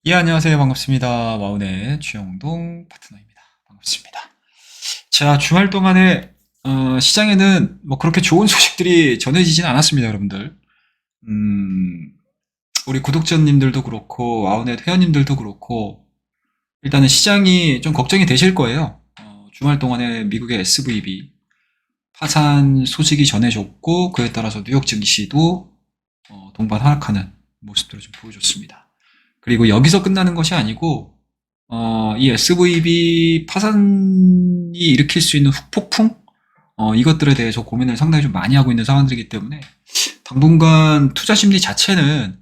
예, 안녕하세요. 반갑습니다. 와운의 주영동 파트너입니다. 반갑습니다. 자, 주말 동안에 시장에는 뭐 그렇게 좋은 소식들이 전해지진 않았습니다, 여러분들. 음, 우리 구독자님들도 그렇고 와운의 회원님들도 그렇고 일단은 시장이 좀 걱정이 되실 거예요. 주말 동안에 미국의 SVB 파산 소식이 전해졌고 그에 따라서 뉴욕 증시도 동반 하락하는 모습들을 좀 보여줬습니다. 그리고 여기서 끝나는 것이 아니고 이 SVB 파산이 일으킬 수 있는 후폭풍 이것들에 대해서 고민을 상당히 좀 많이 하고 있는 상황들이기 때문에 당분간 투자 심리 자체는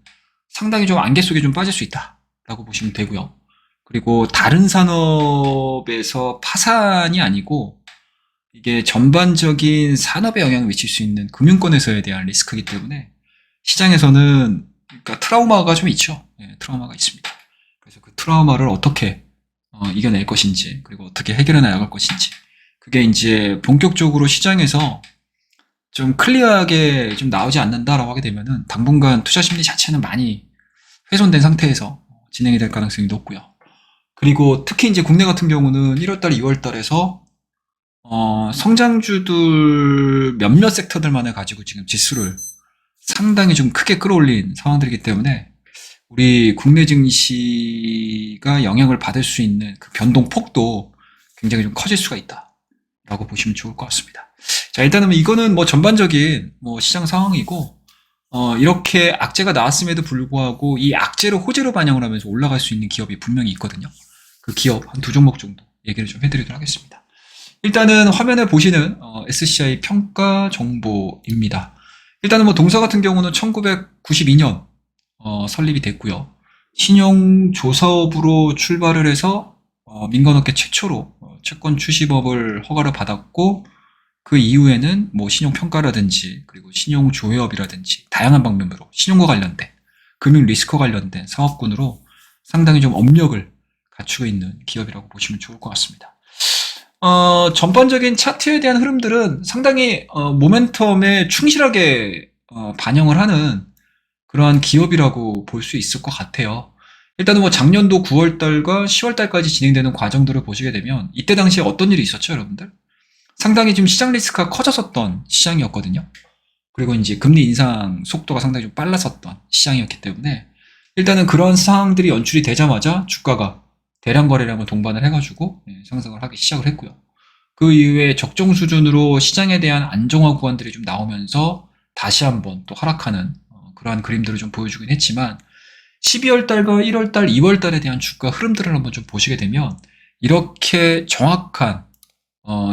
상당히 좀 안개 속에 좀 빠질 수 있다라고 보시면 되고요. 그리고 다른 산업에서 파산이 아니고 이게 전반적인 산업에 영향을 미칠 수 있는 금융권에서에 대한 리스크이기 때문에 시장에서는 그러니까 트라우마가 좀 있죠. 예, 트라우마가 있습니다. 그래서 그 트라우마를 어떻게 이겨낼 것인지 그리고 어떻게 해결해 나갈 것인지 그게 이제 본격적으로 시장에서 좀 클리어하게 좀 나오지 않는다라고 하게 되면은 당분간 투자 심리 자체는 많이 훼손된 상태에서 진행이 될 가능성이 높고요. 그리고 특히 이제 국내 같은 경우는 1월달, 2월달에서 성장주들 몇몇 섹터들만을 가지고 지금 지수를 상당히 좀 크게 끌어올린 상황들이기 때문에 우리 국내 증시가 영향을 받을 수 있는 그 변동폭도 굉장히 좀 커질 수가 있다라고 보시면 좋을 것 같습니다. 자, 일단은 이거는 뭐 전반적인 뭐 시장 상황이고 이렇게 악재가 나왔음에도 불구하고 이 악재를 호재로 반영을 하면서 올라갈 수 있는 기업이 분명히 있거든요. 그 기업 한 두 종목 정도 얘기를 좀 해드리도록 하겠습니다. 일단은 화면에 보시는 SCI 평가 정보입니다. 일단은 뭐 동사 같은 경우는 1992년 설립이 됐고요. 신용조사업으로 출발을 해서 민간업계 최초로 채권 출시법을 허가를 받았고 그 이후에는 뭐 신용평가라든지 그리고 신용조회업이라든지 다양한 방면으로 신용과 관련된 금융 리스크와 관련된 사업군으로 상당히 좀 업력을 갖추고 있는 기업이라고 보시면 좋을 것 같습니다. 전반적인 차트에 대한 흐름들은 상당히 모멘텀에 충실하게 반영을 하는 그러한 기업이라고 볼 수 있을 것 같아요. 일단은 뭐 작년도 9월달과 10월달까지 진행되는 과정들을 보시게 되면 이때 당시에 어떤 일이 있었죠, 여러분들? 상당히 좀 시장 리스크가 커졌었던 시장이었거든요. 그리고 이제 금리 인상 속도가 상당히 좀 빨랐었던 시장이었기 때문에 일단은 그런 상황들이 연출이 되자마자 주가가 대량 거래량을 동반을 해가지고 상승을 하기 시작을 했고요. 그 이후에 적정 수준으로 시장에 대한 안정화 구간들이 좀 나오면서 다시 한번 또 하락하는 그러한 그림들을 좀 보여주긴 했지만 12월 달과 1월 달, 2월 달에 대한 주가 흐름들을 한번 좀 보시게 되면 이렇게 정확한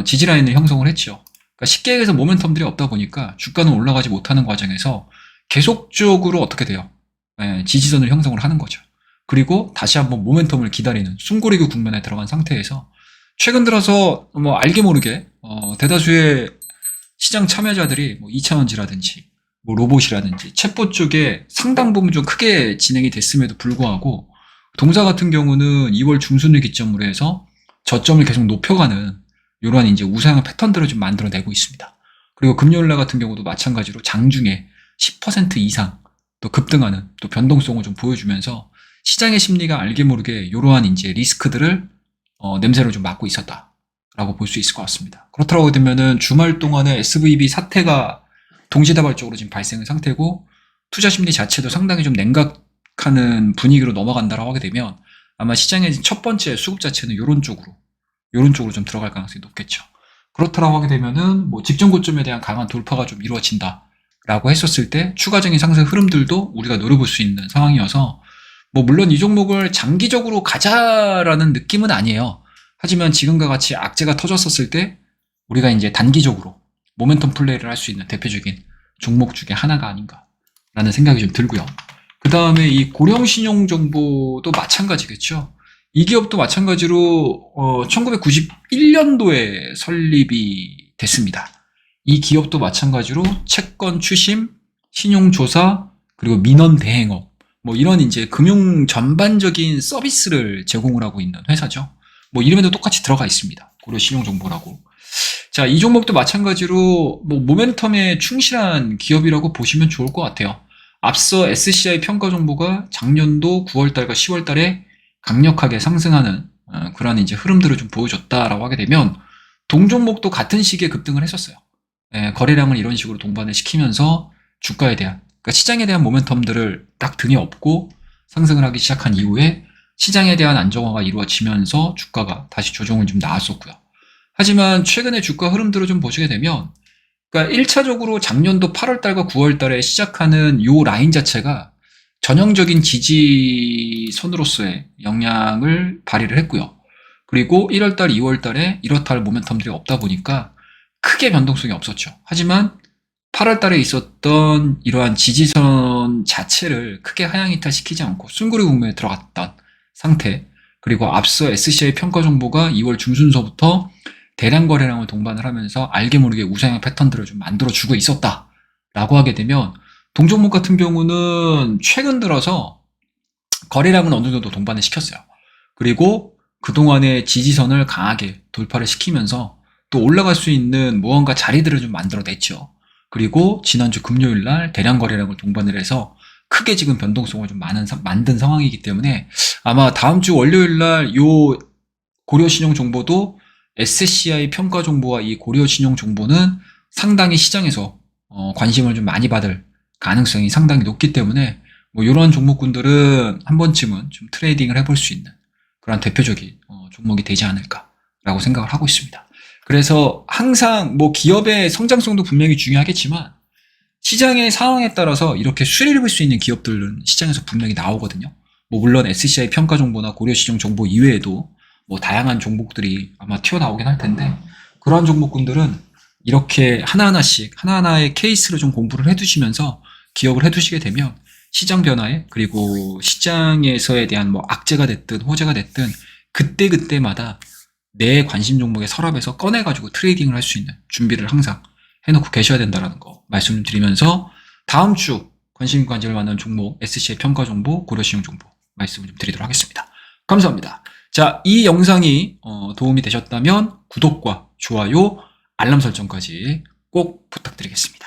지지라인을 형성을 했죠. 그러니까 쉽게 얘기해서 모멘텀들이 없다 보니까 주가는 올라가지 못하는 과정에서 계속적으로 어떻게 돼요? 지지선을 형성을 하는 거죠. 그리고 다시 한번 모멘텀을 기다리는 숨고르기 국면에 들어간 상태에서 최근 들어서 뭐 알게 모르게 대다수의 시장 참여자들이 뭐 2차원지라든지 뭐 로봇이라든지 챗봇 쪽에 상당 부분 좀 크게 진행이 됐음에도 불구하고 동사 같은 경우는 2월 중순을 기점으로 해서 저점을 계속 높여가는 이러한 이제 우상향 패턴들을 좀 만들어내고 있습니다. 그리고 금요일날 같은 경우도 마찬가지로 장중에 10% 이상 또 급등하는 또 변동성을 좀 보여주면서 시장의 심리가 알게 모르게 이러한 이제 리스크들을 냄새를 좀 맡고 있었다라고 볼 수 있을 것 같습니다. 그렇다고 되면은 주말 동안에 SVB 사태가 동시다발적으로 지금 발생한 상태고 투자 심리 자체도 상당히 좀 냉각하는 분위기로 넘어간다라고 하게 되면 아마 시장의 첫 번째 수급 자체는 이런 쪽으로 좀 들어갈 가능성이 높겠죠. 그렇다라고 하게 되면은 뭐 직전 고점에 대한 강한 돌파가 좀 이루어진다라고 했었을 때 추가적인 상승 흐름들도 우리가 노려볼 수 있는 상황이어서 뭐 물론 이 종목을 장기적으로 가자라는 느낌은 아니에요. 하지만 지금과 같이 악재가 터졌었을 때 우리가 이제 단기적으로 모멘텀 플레이를 할 수 있는 대표적인 종목 중에 하나가 아닌가라는 생각이 좀 들고요. 그 다음에 이 고령신용정보도 마찬가지겠죠. 이 기업도 마찬가지로 1991년도에 설립이 됐습니다. 이 기업도 마찬가지로 채권 추심, 신용조사, 그리고 민원 대행업 뭐 이런 이제 금융 전반적인 서비스를 제공을 하고 있는 회사죠. 뭐 이름에도 똑같이 들어가 있습니다. 고려신용정보라고. 자, 이 종목도 마찬가지로 뭐 모멘텀에 충실한 기업이라고 보시면 좋을 것 같아요. 앞서 SCI 평가 정보가 작년도 9월달과 10월달에 강력하게 상승하는 그런 이제 흐름들을 좀 보여줬다라고 하게 되면 동종목도 같은 시기에 급등을 했었어요. 거래량을 이런 식으로 동반을 시키면서 주가에 대한, 그러니까 시장에 대한 모멘텀들을 딱 등에 업고 상승을 하기 시작한 이후에 시장에 대한 안정화가 이루어지면서 주가가 다시 조정을 좀 나왔었고요. 하지만 최근에 주가 흐름들을 좀 보시게 되면, 그러니까 1차적으로 작년도 8월달과 9월달에 시작하는 요 라인 자체가 전형적인 지지선으로서의 영향을 발휘를 했고요. 그리고 1월달, 2월달에 이렇다 할 모멘텀들이 없다 보니까 크게 변동성이 없었죠. 하지만 8월달에 있었던 이러한 지지선 자체를 크게 하향 이탈시키지 않고 숨고리 국면에 들어갔던 상태, 그리고 앞서 SCI 평가 정보가 2월 중순서부터 대량 거래량을 동반을 하면서 알게 모르게 우상향 패턴들을 좀 만들어주고 있었다라고 하게 되면, 동종목 같은 경우는 최근 들어서 거래량은 어느 정도 동반을 시켰어요. 그리고 그동안의 지지선을 강하게 돌파를 시키면서 또 올라갈 수 있는 무언가 자리들을 좀 만들어냈죠. 그리고 지난주 금요일 날 대량 거래량을 동반을 해서 크게 지금 변동성을 좀 만든 상황이기 때문에 아마 다음 주 월요일 날 요 고려신용 정보도 SCI 평가 정보와 이 고려신용 정보는 상당히 시장에서 관심을 좀 많이 받을 가능성이 상당히 높기 때문에 뭐 이런 종목군들은 한 번쯤은 좀 트레이딩을 해볼 수 있는 그런 대표적인 종목이 되지 않을까라고 생각을 하고 있습니다. 그래서 항상 뭐 기업의 성장성도 분명히 중요하겠지만 시장의 상황에 따라서 이렇게 수혜를 입을 수 있는 기업들은 시장에서 분명히 나오거든요. 뭐 물론 SCI 평가 정보나 고려시장 정보 이외에도 뭐 다양한 종목들이 아마 튀어나오긴 할 텐데, 그러한 종목군들은 이렇게 하나하나씩 하나하나의 케이스를 좀 공부를 해두시면서 기억을 해두시게 되면 시장 변화에, 그리고 시장에서에 대한 뭐 악재가 됐든 호재가 됐든 그때그때마다 내 관심 종목의 서랍에서 꺼내가지고 트레이딩을 할 수 있는 준비를 항상 해놓고 계셔야 된다는 거 말씀을 드리면서, 다음 주 관심을 받는 종목 SCI 평가 정보, 고려신용 정보 말씀을 좀 드리도록 하겠습니다. 감사합니다. 자, 이 영상이 도움이 되셨다면 구독과 좋아요, 알람 설정까지 꼭 부탁드리겠습니다.